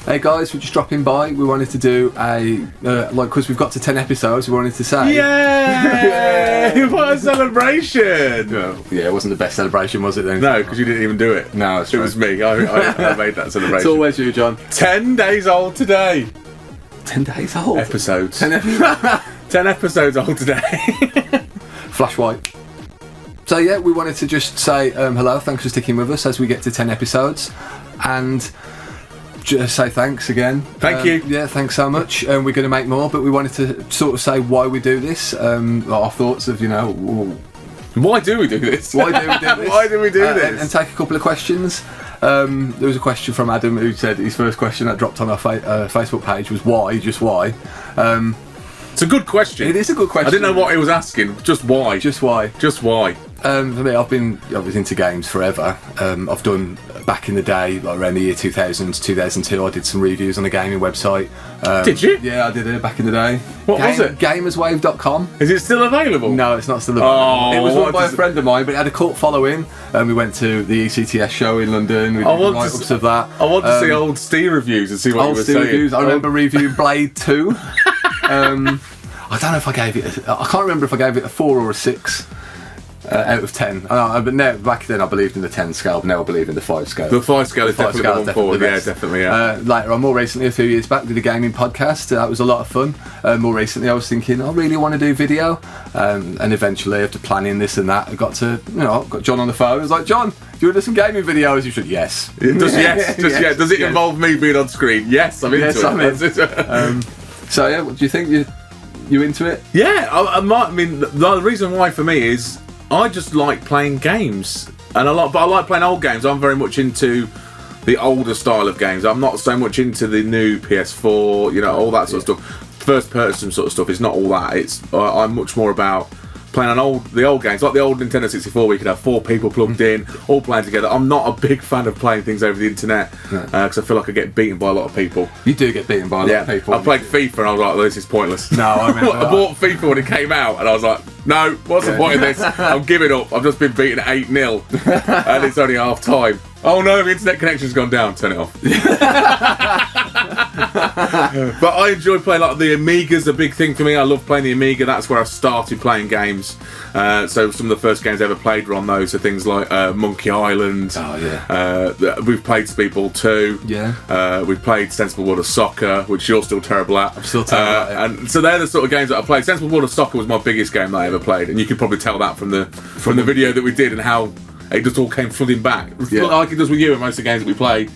Hey guys, we're just dropping by. We wanted to do because we've got to 10 episodes, we wanted to say... Yay! What a celebration! Well, yeah, it wasn't the best celebration, was it then? No, because you didn't even do it. No, it's It was me. I made that celebration. It's always you, John. 10 days old today. 10 days old? Episodes. 10 episodes. 10 episodes old today. Flash white. So yeah, we wanted to just say hello, thanks for sticking with us as we get to 10 episodes. And... just say thanks again. Thank you. Yeah, thanks so much. We're going to make more, but we wanted to sort of say why we do this. Our thoughts of, Why do we do this? why do we do this? Why do we do this? And take a couple of questions. There was a question from Adam who said his first question that dropped on our Facebook page was why, just why. It's a good question. It is a good question. I didn't know what he was asking. Just why? Just why? Just why? For me, I was into games forever. I've done back in the day, like around the year 2000 to 2002. I did some reviews on a gaming website. Did you? Yeah, I did it back in the day. What was it? Gamerswave.com. Is it still available? No, it's not still available. Oh, it was run by a friend of mine, but it had a cult following. We went to the ECTS show in London. We did write-ups of that. I want to see old Steam reviews and see what you were saying. Reviews. I remember reviewing Blade 2. I don't know if I gave it. I can't remember if I gave it a 4 or a 6 out of 10. But now, back then, I believed in the 10 scale. But now I believe in the 5 scale. The 5 scale is definitely the one forward. Yeah, definitely. Yeah. Later on, more recently, a few years back, did a gaming podcast. That was a lot of fun. More recently, I was thinking, I really want to do video. And eventually, after planning this and that, I got John on the phone. I was like, John, do you want to do some gaming videos? You should, yes. Yes. Does it involve me being on screen? Yes, I'm into it. So yeah, what do you think? You into it? Yeah, I mean, the reason why for me is I just like playing games, but I like playing old games. I'm very much into the older style of games. I'm not so much into the new PS4, all that sort of stuff. First person sort of stuff is not all that. I'm much more about playing the old games, like the old Nintendo 64 where you could have 4 people plugged in, all playing together. I'm not a big fan of playing things over the internet because I feel like I get beaten by a lot of people. You do get beaten by a lot of people. I played FIFA and I was like, this is pointless. No, I remember I bought FIFA when it came out and I was like, no, what's the point of this? I'm giving up. I've just been beaten 8-0 and it's only half time. Oh no, the internet connection's gone down. Turn it off. But I enjoy playing, like the Amiga's a big thing for me. I love playing the Amiga. That's where I started playing games. So some of the first games I ever played were on those. So things like Monkey Island. Oh yeah. We've played Speedball 2. Yeah. We've played Sensible World of Soccer, which you're still terrible at. I'm still terrible at it. And so they're the sort of games that I played. Sensible World of Soccer was my biggest game that I ever played, and you could probably tell that from the video that we did and how it just all came flooding back. Yeah. Like it does with you and most of the games that we play,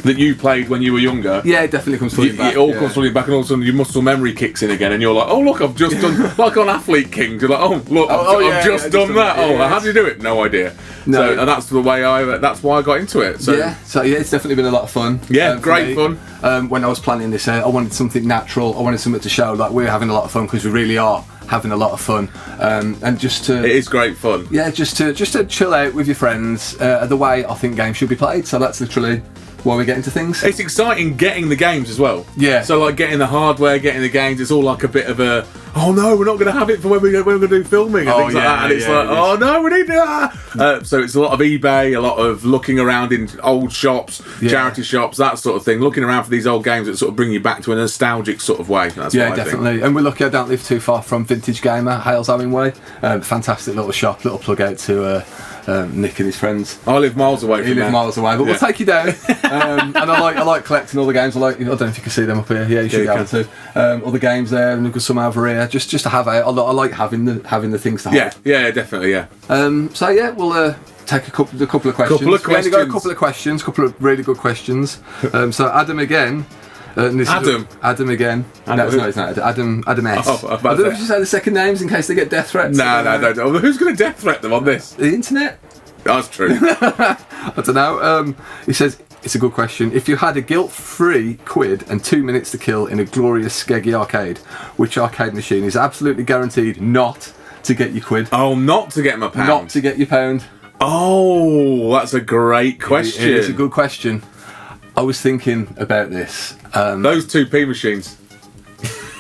that you played when you were younger. Yeah, it definitely comes flooding back. It all comes flooding back, and all of a sudden your muscle memory kicks in again, and you're like, oh look, I've just done, like on Athlete Kings, you're like, oh look, I've just done that. How did you do it? No idea. No. So, and that's the way that's why I got into it. So yeah, it's definitely been a lot of fun. Yeah, great fun. When I was planning this out, I wanted something natural. I wanted something to show like we're having a lot of fun, because we really are having a lot of fun, and just to... It is great fun. Yeah, just to chill out with your friends, the way I think games should be played. So that's literally why we get into things. It's exciting getting the games as well. Yeah. So like getting the hardware, getting the games, it's all like a bit of a, oh no, we're not going to have it for when we're going to do filming and things like that. And it's like, oh no, we need that. So it's a lot of eBay, a lot of looking around in old shops, charity shops, that sort of thing. Looking around for these old games that sort of bring you back to a nostalgic sort of way. That's what I definitely. think. And we're lucky I don't live too far from Vintage Gamer, Hales Owen Way. Fantastic little shop, little plug out to Nick and his friends. I live miles away from You live miles away, but we'll take you down. And I like collecting all the games. I don't know if you can see them up here. Yeah, you should be able to. All the games there, and we've got some over here. Just to have out. I like having the things to hold. Yeah, definitely. Yeah. So yeah, we'll take a couple of questions. We only got a couple of questions, couple of really good questions. So Adam again. Adam again. No, it's not Adam S. I don't know if you say the second names in case they get death threats. No. Who's going to death threat them on this? The internet? That's true. I don't know. He says, it's a good question. If you had a guilt-free quid and 2 minutes to kill in a glorious skeggy arcade, which arcade machine is absolutely guaranteed not to get your quid? Oh, not to get my pound. Not to get your pound. Oh, that's a great question. It's a good question. I was thinking about this. Those 2p machines.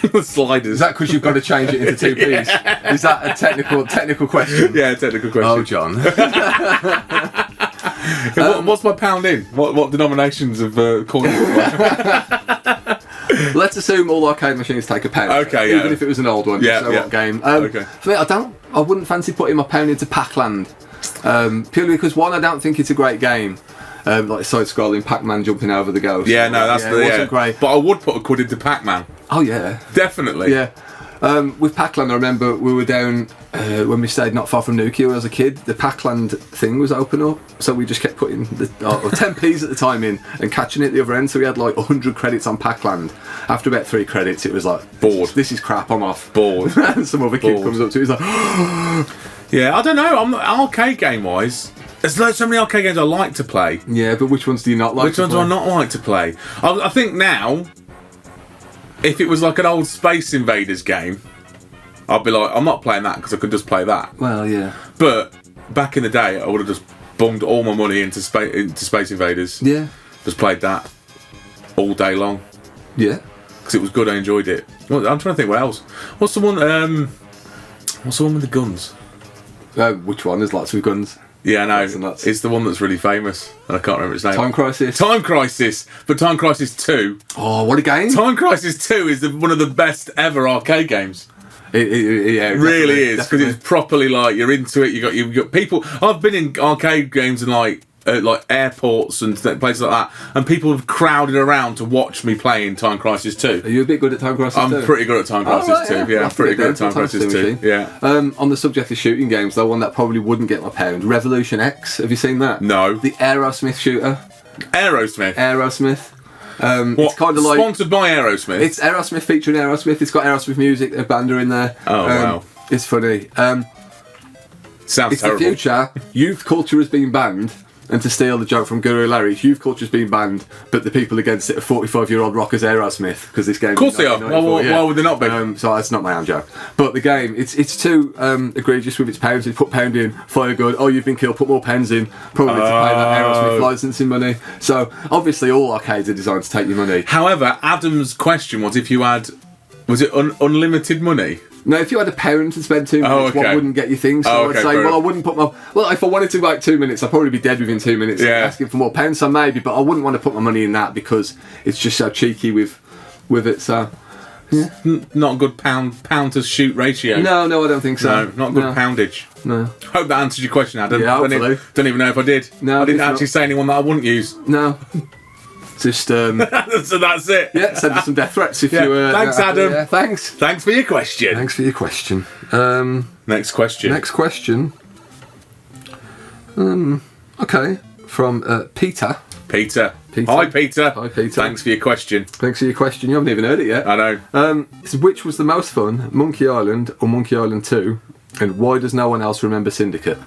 The sliders. Is that because you've got to change it into 2p's? Is that a technical question? Yeah, technical question. Oh, John. What's my pound in? What denominations of coins? Let's assume all arcade machines take a pound. Okay, even if it was an old one. Yeah, what game? Okay. For me, I wouldn't fancy putting my pound into Pac-Land. Purely because one, I don't think it's a great game. Like side-scrolling Pac-Man jumping over the ghost. Yeah, no, it wasn't great. But I would put a quid into Pac-Man. Oh yeah, definitely. Yeah. With Pac-Land, I remember we were down when we stayed not far from Nukia as a kid. The Pac-Land thing was open up, so we just kept putting the 10p's at the time in and catching it at the other end. So we had like 100 credits on Pac-Land. After about 3 credits, it was like bored. This is crap. I'm off. Bored. And some other kid comes up to it. He's like, yeah, I don't know. I'm not, arcade game wise. There's so many arcade games I like to play. Yeah, but which ones do you not like? Which ones do I not like to play? I think now, if it was like an old Space Invaders game, I'd be like, I'm not playing that because I could just play that. Well, yeah. But back in the day, I would have just bunged all my money into Space Invaders. Yeah. Just played that all day long. Yeah. Because it was good. I enjoyed it. I'm trying to think what else. What's the one? What's the one with the guns? Which one? There's lots of guns. Yeah, no, it's the one that's really famous, and I can't remember its name. Time Crisis. Time Crisis, but Time Crisis 2. Oh, what a game! Time Crisis 2 is one of the best ever arcade games. Yeah, it really is, because it's properly like you're into it. You've got people. I've been in arcade games and like airports and places like that, and people have crowded around to watch me playing Time Crisis 2. Are you a bit good at Time Crisis 2? I'm pretty good at Time Crisis 2. Yeah, I'm pretty good at Time Crisis 2. Yeah. On the subject of shooting games, though, one that probably wouldn't get my pound, Revolution X. Have you seen that? No. The Aerosmith shooter. Aerosmith. It's kind of like sponsored by Aerosmith. It's Aerosmith featuring Aerosmith. It's got Aerosmith music, a band are in there. Oh wow. It's funny. Sounds it's terrible. The future. Youth culture has been banned. And to steal the joke from Guru Larry's, youth culture's been banned, but the people against it are 45-year-old rockers Aerosmith, because this game. Of course they are. Why would they not be? So that's not my own joke. But the game, it's too egregious with its pounds. You put pound in, fire good. Oh, you've been killed. Put more pens in, probably to pay that Aerosmith licensing money. So obviously, all arcades are designed to take your money. However, Adam's question was if you had, was it unlimited money? No, if you had a pound to spend 2 minutes, what wouldn't get you things? So I'd say, well, I wouldn't put my... Well, if I wanted to like 2 minutes, I'd probably be dead within 2 minutes asking for more pounds, so maybe, but I wouldn't want to put my money in that because it's just so cheeky with it, so... Yeah. Not a good pound to shoot ratio. No, I don't think so. No, not good poundage. No. Hope that answered your question, Adam. Yeah, hopefully. Don't even know if I did. No, I didn't actually say anyone that I wouldn't use. No. Just so that's it. Yeah, send us some death threats if you thanks, Adam. Yeah, thanks for your question. Next question. Okay, from Peter. Hi, Peter. Thanks for your question. You haven't even heard it yet. I know. Which was the most fun, Monkey Island or Monkey Island 2? And why does no one else remember Syndicate?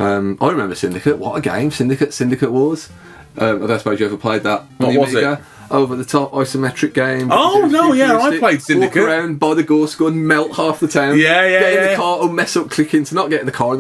I remember Syndicate. What a game Syndicate was. I don't suppose you ever played that. What was it? Over the top isometric game. Oh no, yeah, I played Syndicate. Walk around, buy the ghost gun, melt half the town. Get in the car or mess up clicking to not get in the car.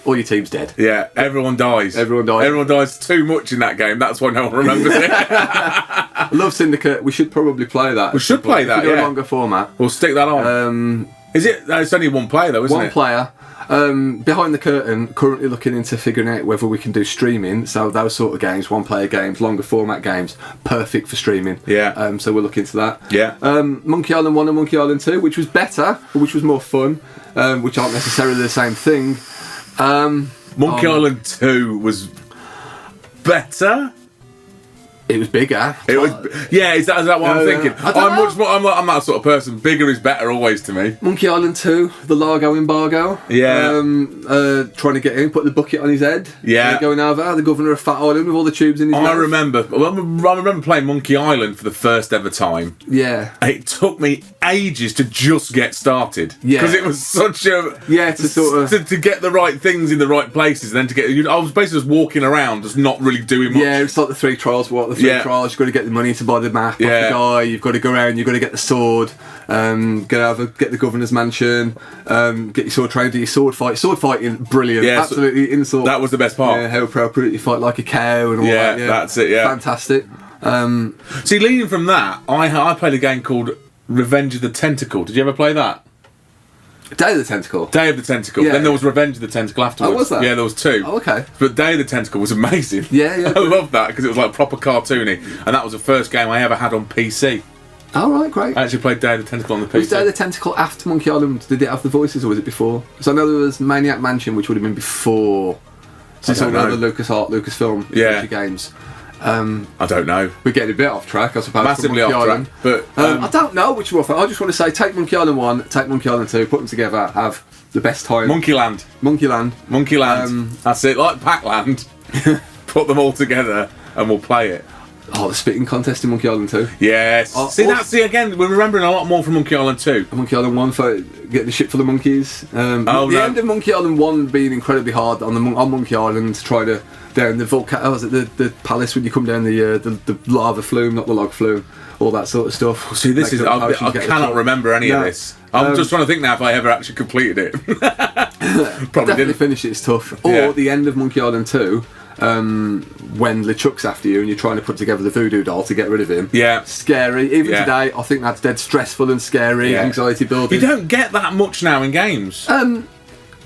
All your team's dead. Yeah, everyone dies. Everyone dies too much in that game. That's why no one remembers it. I love Syndicate. We should probably play that. We should play that. A longer format. We'll stick that on. Is it? It's only one player though, isn't it? One player. Behind the curtain, currently looking into figuring out whether we can do streaming. So those sort of games, one-player games, longer format games, perfect for streaming. Yeah. So we'll look into that. Yeah. Monkey Island 1 and Monkey Island 2, which was better, which was more fun, which aren't necessarily the same thing. Monkey Island 2 was better. It was bigger. It was, yeah. Is that what I'm thinking? I'm much more. I'm that sort of person. Bigger is better always to me. Monkey Island 2, the Largo embargo. Yeah. Trying to get in, put the bucket on his head. Yeah. Going over the governor of Fat Island with all the tubes in his mouth. I remember playing Monkey Island for the first ever time. Yeah. It took me ages to just get started. Yeah. Because it was such a to get the right things in the right places, and then to get. I was basically just walking around, just not really doing much. Yeah, it's like the 3 trials. Trials, you've got to get the money to buy the map off the guy, you've got to go around, you've got to get the sword, get the governor's mansion, get your sword trained, do your sword fighting, brilliant, absolutely insult. That was the best part. Yeah, how appropriate, you fight like a cow and all that. Yeah, that's it, yeah. Fantastic. See, leading from that, I played a game called Revenge of the Tentacle. Did you ever play that? Day of the Tentacle. Day of the Tentacle. Yeah. Then there was Revenge of the Tentacle afterwards. Oh, was there? Yeah, there was 2. Oh, okay. But Day of the Tentacle was amazing. Yeah. I love that because it was like proper cartoony, and that was the first game I ever had on PC. All right, great. I actually played Day of the Tentacle on the PC. Was Day of the Tentacle after Monkey Island? Did it have the voices, or was it before? Because I know there was Maniac Mansion, which would have been before. So another Lucasfilm games. I don't know. We're getting a bit off track, I suppose. Massively off track. But I don't know which one. I just want to say, take Monkey Island 1, take Monkey Island 2, put them together, have the best time. Monkeyland. That's it. Like Pac-Land. Put them all together, and we'll play it. Oh, the spitting contest in Monkey Island 2. Yes. Again, we're remembering a lot more from Monkey Island 2. Monkey Island 1 for getting the shit full of monkeys. End of Monkey Island 1 being incredibly hard on Monkey Island to try to down the volcano. Was it the palace when you come down the lava flume, not the log flume, all that sort of stuff. See, this is I cannot remember any of this. I'm just trying to think now if I ever actually completed it. Probably definitely finish it. It's tough. Or the end of Monkey Island 2. When LeChuck's after you and you're trying to put together the voodoo doll to get rid of him. Yeah. Scary. Even today, I think that's dead stressful and scary, anxiety building. You don't get that much now in games.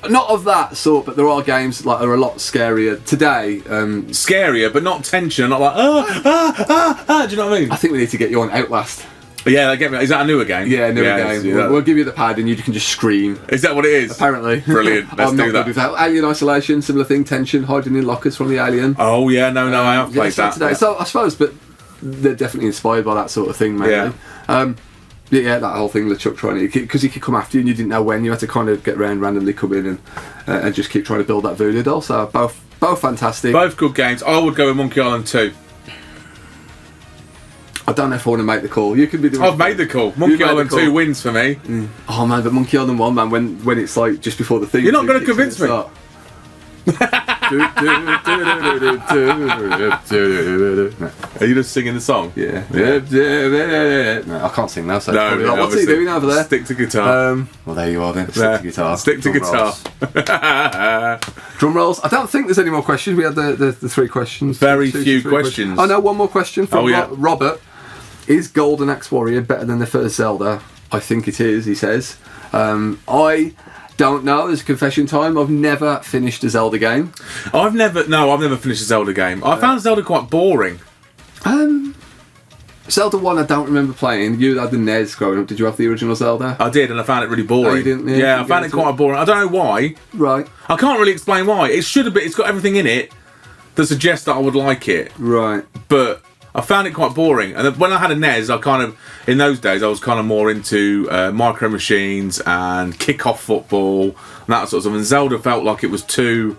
Not of that sort, but there are games that are a lot scarier today. Scarier, but not tension, not like, do you know what I mean? I think we need to get you on Outlast. Yeah, get me. Is that a newer game? Yeah, newer game. We'll give you the pad and you can just scream. Is that what it is? Apparently. Brilliant. Let's do that. Alien Isolation, similar thing, tension, hiding in lockers from the alien. Oh, yeah, no, I have played that. Today. So I suppose, but they're definitely inspired by that sort of thing, mainly. Yeah. That whole thing, LeChuck trying to, because he could come after you and you didn't know when, you had to kind of get around, randomly come in and just keep trying to build that voodoo doll. So both fantastic. Both good games. I would go with Monkey Island 2. I don't know if I want to make the call. You can be the one. I've made the call. Monkey Island 2 wins for me. Oh man, but Monkey Island 1, man, when it's like just before the theme. You're not going to convince me. Are you just singing the song? Yeah. No, I can't sing now. So no, what's he doing over there? Stick to guitar. Well, there you are then. Stick to guitar. Stick to guitar. Drum rolls. I don't think there's any more questions. We had the 3 questions. Very few questions. Oh no, one more question from Robert. Is Golden Axe Warrior better than the first Zelda? I think it is, he says. I don't know. There's confession time. I've never finished a Zelda game. I've never finished a Zelda game. I found Zelda quite boring. Zelda 1 I don't remember playing. You had the NES growing up. Did you have the original Zelda? I did, and I found it really boring. Oh, you didn't? Yeah, I found it quite boring. I don't know why. Right. I can't really explain why. It should have been. It's got everything in it that suggests that I would like it. Right. But I found it quite boring. And when I had a NES, in those days, I was kind of more into Micro Machines and kick-off football and that sort of stuff. And Zelda felt like it was too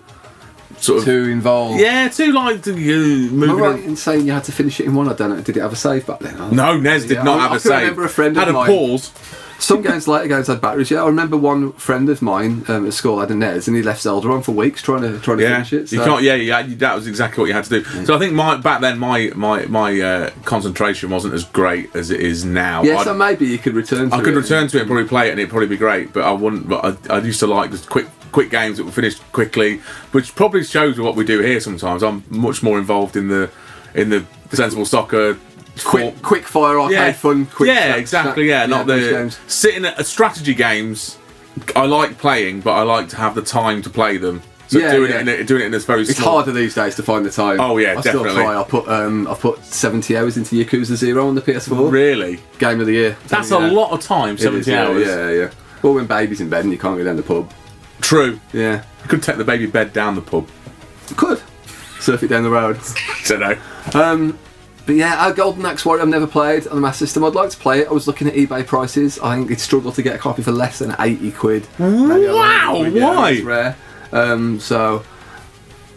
involved. Yeah, too like moving. Am I right in saying you had to finish it in one? I don't know. Did it have a save back then? No, NES did not have a save. I remember a friend of mine. Had a pause. Some later games had batteries. Yeah, I remember one friend of mine at school had a NES, and he left Zelda on for weeks trying to finish it. So. You can't. Yeah, that was exactly what you had to do. So I think back then my concentration wasn't as great as it is now. Yeah, so maybe you could return to it. I could return to it and probably play it, and it'd probably be great. But I wouldn't. But I used to like just quick games that were finished quickly, which probably shows what we do here. Sometimes I'm much more involved in the sensible soccer. Quick fire arcade fun. Exactly. Not the games. Sitting at strategy games. I like playing, but I like to have the time to play them. So doing it in this very. It's harder these days to find the time. Oh yeah, definitely. Still try. I've put 70 hours into Yakuza 0 on the PS4. Really? Game of the year. That's a lot of time. 70 hours. Yeah. Well, when baby's in bed and you can't go down the pub. True. Yeah. You could take the baby bed down the pub. You could. Surf it down the road. Don't know. But yeah, Golden Axe Warrior I've never played on the Master System. I'd like to play it. I was looking at eBay prices. I think it's struggled to get a copy for less than 80 quid. Wow, why? It's rare. So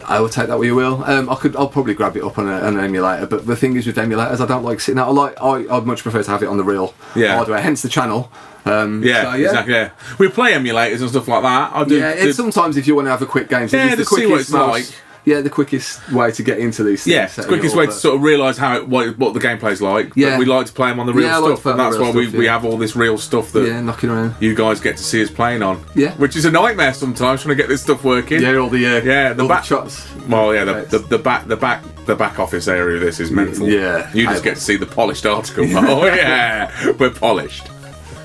I will take that where you will. I'll probably grab it up on an emulator. But the thing is with emulators, I don't like sitting out. I'd much prefer to have it on the real hardware. Hence the channel. Exactly. Yeah. We play emulators and stuff like that. It's sometimes if you want to have a quick game. Yeah, to see what it's like. Yeah, the quickest way to get into these things. Yeah, the quickest way to sort of realise what the gameplay's like. Yeah. But we like to play them on the real stuff, and that's why we have all this real stuff that knocking around. You guys get to see us playing on. Yeah, which is a nightmare sometimes trying to get this stuff working. Yeah, all the back shots. Well, yeah, the back office area of this is mental. Yeah, you just get to see the polished article. Oh yeah, we're polished.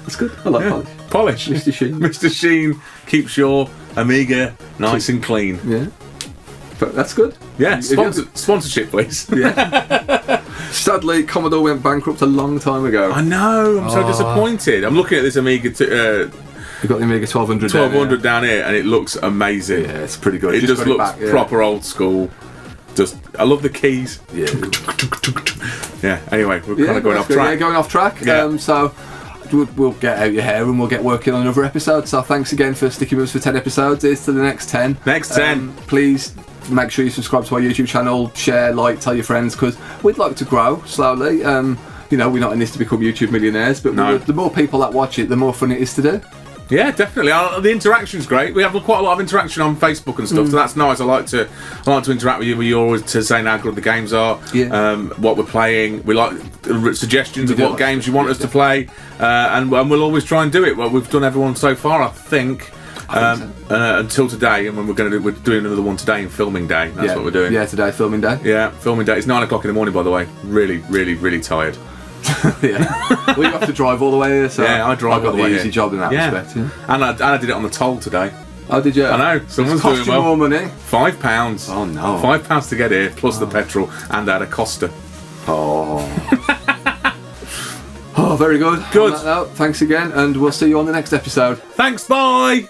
That's good. I like polish. Mr. Sheen. Mr. Sheen keeps your Amiga nice and clean. Yeah. But that's good. Yeah, sponsorship, please. Yeah. Sadly, Commodore went bankrupt a long time ago. I know, I'm so disappointed. I'm looking at this Amiga... You've got the Amiga 1200 down here, and it looks amazing. Yeah, it's pretty good. It just looks proper old school. I love the keys. Yeah. Yeah, anyway, we're kind of going off track. Yeah, going off track. Yeah. So we'll get out your hair and we'll get working on another episode. So thanks again for sticking with us for 10 episodes. Here's to the next 10. Next 10. Please make sure you subscribe to our YouTube channel, share, like, tell your friends, because we'd like to grow slowly. We're not in this to become YouTube millionaires, but the more people that watch it, the more fun it is to do. Yeah, definitely. The interaction's great. We have quite a lot of interaction on Facebook and stuff, so that's nice. I like to interact with you. You're always saying how good the games are, what we're playing. We like suggestions of what games you want us to play, and we'll always try and do it. Well, we've done everyone so far, I think. Until today, and when we're doing another one today in filming day. That's what we're doing. Yeah, today filming day. Yeah, filming day. It's 9 o'clock in the morning, by the way. Really, really, really tired. Yeah. Well, you have to drive all the way here, so I drive. I've got the easy job in that respect. Yeah. And I did it on the toll today. Oh, did you? I know. Someone's doing well. more money. £5. Oh no. £5 to get here, plus the petrol, and I had a Costa. Oh. Oh, very good. Good. On that note, thanks again, and we'll see you on the next episode. Thanks. Bye.